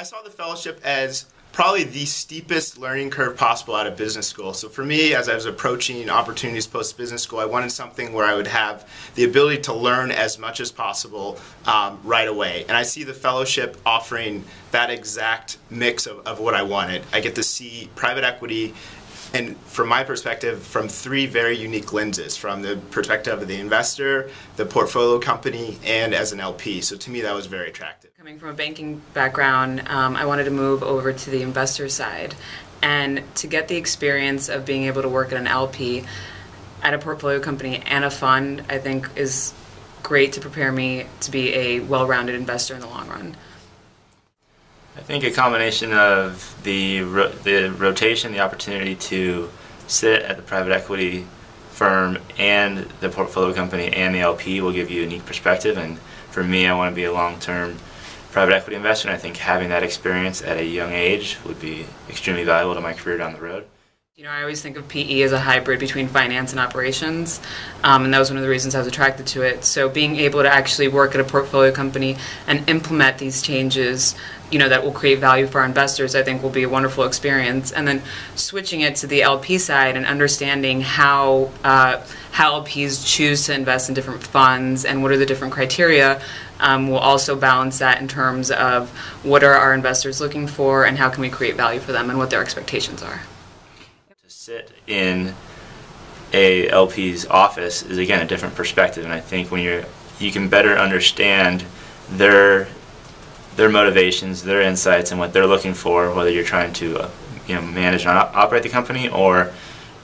saw the fellowship as probably the steepest learning curve possible out of business school. So for me, as I was approaching opportunities post-business school, I wanted something where I would have the ability to learn as much as possible right away. And I see the fellowship offering that exact mix of what I wanted. I get to see private equity, and from my perspective, from three very unique lenses, from the perspective of the investor, the portfolio company, and as an LP. So to me, that was very attractive. Coming from a banking background, I wanted to move over to the investor side. And to get the experience of being able to work at an LP, at a portfolio company, and a fund, I think is great to prepare me to be a well-rounded investor in the long run. I think a combination of the rotation, the opportunity to sit at the private equity firm and the portfolio company and the LP will give you a unique perspective. And for me, I want to be a long-term private equity investor, and I think having that experience at a young age would be extremely valuable to my career down the road. You know, I always think of PE as a hybrid between finance and operations, and that was one of the reasons I was attracted to it. So being able to actually work at a portfolio company and implement these changes, you know, that will create value for our investors, I think will be a wonderful experience. And then switching it to the LP side and understanding how LPs choose to invest in different funds and what are the different criteria will also balance that in terms of what are our investors looking for and how can we create value for them and what their expectations are. To sit in a LP's office is again a different perspective, and I think when you can better understand their motivations, their insights, and what they're looking for, whether you're trying to manage and operate the company or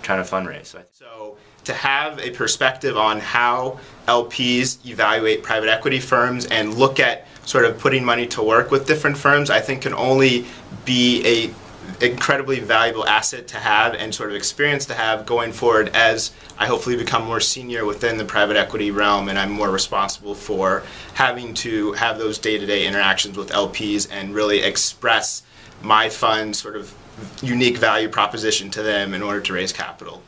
trying to fundraise. So to have a perspective on how LPs evaluate private equity firms and look at sort of putting money to work with different firms, I think can only be a incredibly valuable asset to have and sort of experience to have going forward as I hopefully become more senior within the private equity realm and I'm more responsible for having to have those day-to-day interactions with LPs and really express my fund's sort of unique value proposition to them in order to raise capital.